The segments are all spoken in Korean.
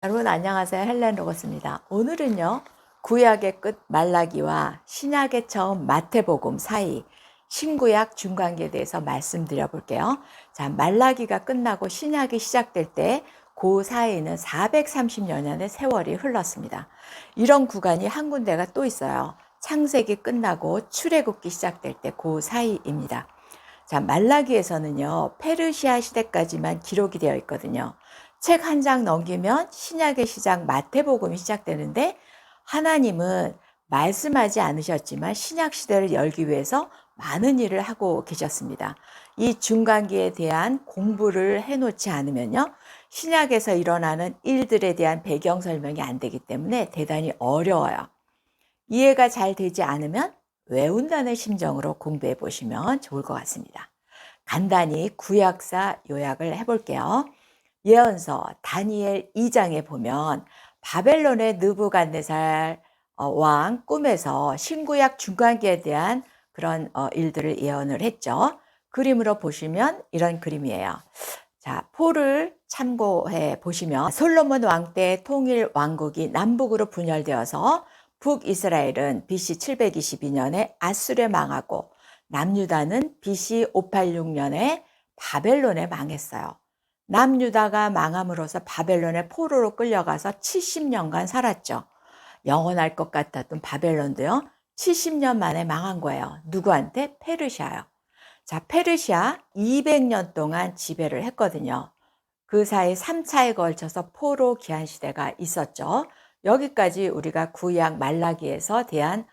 여러분 안녕하세요. 헬렌 로고스입니다. 오늘은요. 구약의 끝 말라기와 신약의 처음 마태복음 사이 신구약 중간기에 대해서 말씀드려 볼게요. 자, 말라기가 끝나고 신약이 시작될 때 그 사이에는 430여 년의 세월이 흘렀습니다. 이런 구간이 한 군데가 또 있어요. 창세기 끝나고 출애굽기 시작될 때 그 사이입니다. 자, 말라기에서는요, 페르시아 시대까지만 기록이 되어 있거든요. 책 한 장 넘기면 신약의 시작 마태복음이 시작되는데 하나님은 말씀하지 않으셨지만 신약 시대를 열기 위해서 많은 일을 하고 계셨습니다. 이 중간기에 대한 공부를 해놓지 않으면요, 신약에서 일어나는 일들에 대한 배경 설명이 안 되기 때문에 대단히 어려워요. 이해가 잘 되지 않으면 외운다는 심정으로 공부해 보시면 좋을 것 같습니다. 간단히 구약사 요약을 해볼게요. 예언서 다니엘 2장에 보면 바벨론의 느부갓네살 왕 꿈에서 신구약 중간기에 대한 그런 일들을 예언을 했죠. 그림으로 보시면 이런 그림이에요. 자, 포를 참고해 보시면 솔로몬 왕 때 통일 왕국이 남북으로 분열되어서 북이스라엘은 BC 722년에 아수르에 망하고 남유다는 BC 586년에 바벨론에 망했어요. 남유다가 망함으로써 바벨론의 포로로 끌려가서 70년간 살았죠. 영원할 것 같았던 바벨론도요. 70년 만에 망한 거예요. 누구한테? 페르시아요. 자, 페르시아 200년 동안 지배를 했거든요. 그 사이 3차에 걸쳐서 포로 기한 시대가 있었죠. 여기까지 우리가 구약 말라기에서 대한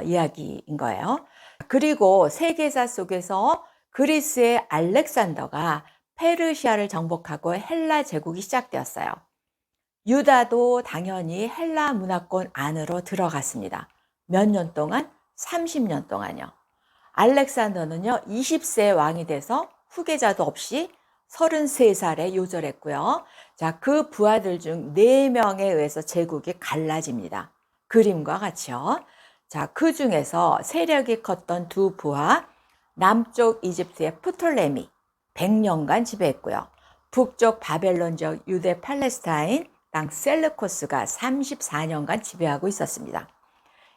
이야기인 거예요. 그리고 세계사 속에서 그리스의 알렉산더가 페르시아를 정복하고 헬라 제국이 시작되었어요. 유다도 당연히 헬라 문화권 안으로 들어갔습니다. 몇 년 동안? 30년 동안요. 알렉산더는요, 20세 왕이 돼서 후계자도 없이 33살에 요절했고요. 자, 그 부하들 중 4명에 의해서 제국이 갈라집니다. 그림과 같이요. 자, 그 중에서 세력이 컸던 두 부하, 남쪽 이집트의 프톨레미 100년간 지배했고요. 북쪽 바벨론 적 유대 팔레스타인 땅 셀르코스가 34년간 지배하고 있었습니다.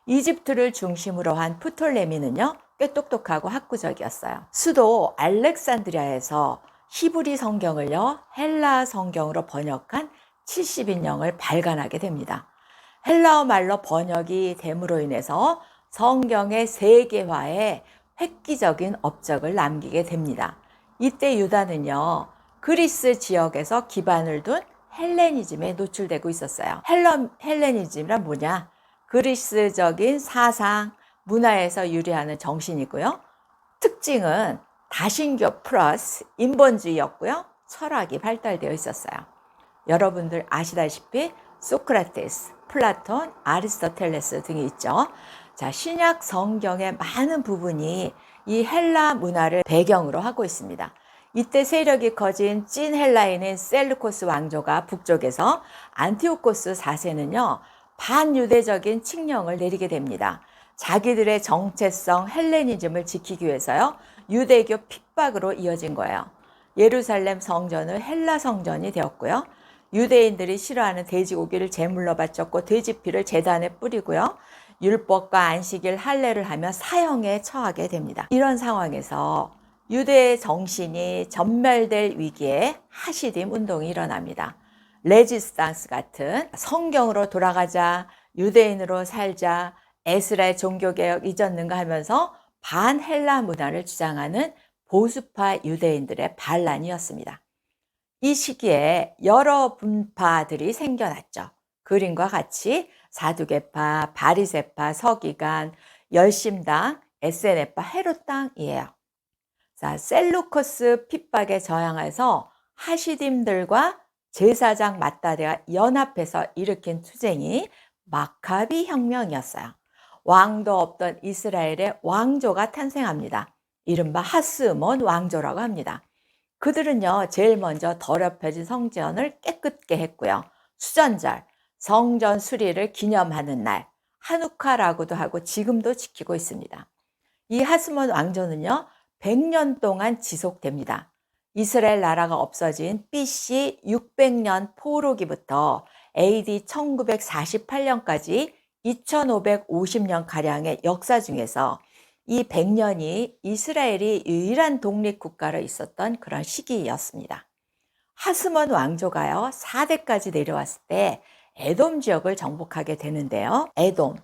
이집트를 중심으로 한 프톨레미는요, 꽤 똑똑하고 학구적이었어요. 수도 알렉산드리아에서 히브리 성경을요, 헬라 성경으로 번역한 70인령을 발간하게 됩니다. 헬라어 말로 번역이 됨으로 인해서 성경의 세계화에 획기적인 업적을 남기게 됩니다. 이때 유다는요, 그리스 지역에서 기반을 둔 헬레니즘에 노출되고 있었어요. 헬레니즘이란 뭐냐? 그리스적인 사상, 문화에서 유래하는 정신이고요. 특징은 다신교 플러스 인본주의였고요. 철학이 발달되어 있었어요. 여러분들 아시다시피 소크라테스, 플라톤, 아리스토텔레스 등이 있죠. 자, 신약 성경의 많은 부분이 이 헬라 문화를 배경으로 하고 있습니다. 이때 세력이 커진 찐 헬라인인 셀루코스 왕조가 북쪽에서 안티오코스 4세는요. 반유대적인 칙령을 내리게 됩니다. 자기들의 정체성 헬레니즘을 지키기 위해서요. 유대교 핍박으로 이어진 거예요. 예루살렘 성전은 헬라 성전이 되었고요. 유대인들이 싫어하는 돼지고기를 제물로 바쳤고 돼지피를 제단에 뿌리고요. 율법과 안식일 할례를 하며 사형에 처하게 됩니다. 이런 상황에서 유대의 정신이 전멸될 위기에 하시딤 운동이 일어납니다. 레지스탕스 같은 성경으로 돌아가자, 유대인으로 살자, 에스라의 종교개혁 잊었는가 하면서 반헬라 문화를 주장하는 보수파 유대인들의 반란이었습니다. 이 시기에 여러 분파들이 생겨났죠. 그림과 같이 사두개파, 바리새파, 서기관, 열심당, SNF파, 헤롯당이에요. 자, 셀루커스 핍박에 저항해서 하시딤들과 제사장 마따데가 연합해서 일으킨 투쟁이 마카비 혁명이었어요. 왕도 없던 이스라엘의 왕조가 탄생합니다. 이른바 하스몬 왕조라고 합니다. 그들은요, 제일 먼저 더럽혀진 성전을 깨끗게 했고요. 수전절, 성전 수리를 기념하는 날, 하누카라고도 하고 지금도 지키고 있습니다. 이 하스몬 왕조는요, 100년 동안 지속됩니다. 이스라엘 나라가 없어진 BC 600년 포로기부터 AD 1948년까지 2550년가량의 역사 중에서 이 100년이 이스라엘이 유일한 독립국가로 있었던 그런 시기였습니다. 하스몬 왕조가요, 4대까지 내려왔을 때 에돔 지역을 정복하게 되는데요. 에돔,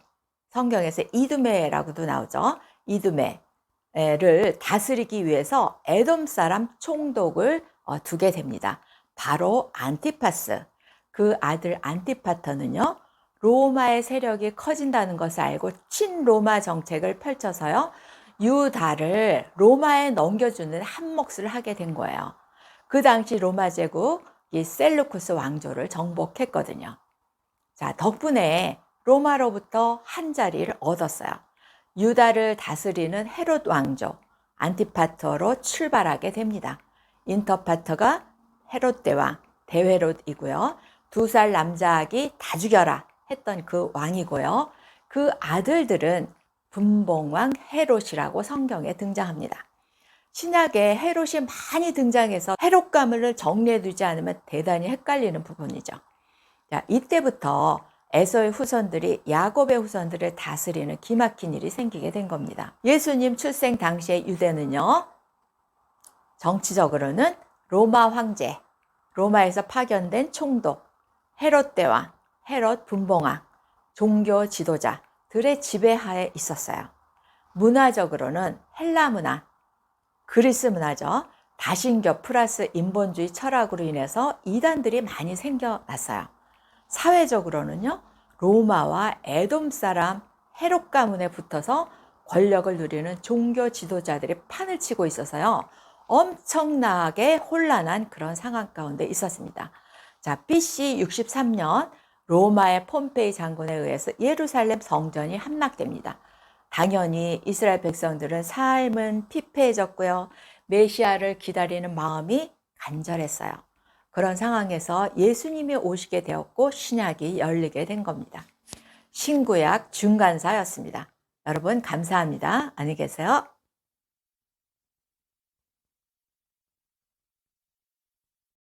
성경에서 이두메라고도 나오죠. 이두메를 다스리기 위해서 에돔 사람 총독을 두게 됩니다. 바로 안티파스. 그 아들 안티파터는요, 로마의 세력이 커진다는 것을 알고 친로마 정책을 펼쳐서요, 유다를 로마에 넘겨주는 한 몫을 하게 된 거예요. 그 당시 로마 제국 이 셀루쿠스 왕조를 정복했거든요. 자, 덕분에 로마로부터 한 자리를 얻었어요. 유다를 다스리는 헤롯 왕조 안티파터로 출발하게 됩니다. 인터파터가 헤롯 대왕, 대헤롯이고요. 2살 남자아기 다 죽여라 했던 그 왕이고요. 그 아들들은 분봉왕 헤롯이라고 성경에 등장합니다. 신약에 헤롯이 많이 등장해서 헤롯 가문을 정리해두지 않으면 대단히 헷갈리는 부분이죠. 자, 이때부터 에서의 후손들이 야곱의 후손들을 다스리는 기막힌 일이 생기게 된 겁니다. 예수님 출생 당시의 유대는요, 정치적으로는 로마 황제, 로마에서 파견된 총독, 헤롯 대왕, 헤롯 분봉왕, 종교 지도자들의 지배하에 있었어요. 문화적으로는 헬라 문화, 그리스 문화죠. 다신교 플러스 인본주의 철학으로 인해서 이단들이 많이 생겨났어요. 사회적으로는요, 로마와 에돔 사람 헤롯 가문에 붙어서 권력을 누리는 종교 지도자들이 판을 치고 있어서요, 엄청나게 혼란한 그런 상황 가운데 있었습니다. 자, BC 63년 로마의 폼페이 장군에 의해서 예루살렘 성전이 함락됩니다. 당연히 이스라엘 백성들은 삶은 피폐해졌고요. 메시아를 기다리는 마음이 간절했어요. 그런 상황에서 예수님이 오시게 되었고 신약이 열리게 된 겁니다. 신구약 중간사였습니다. 여러분 감사합니다. 안녕히 계세요.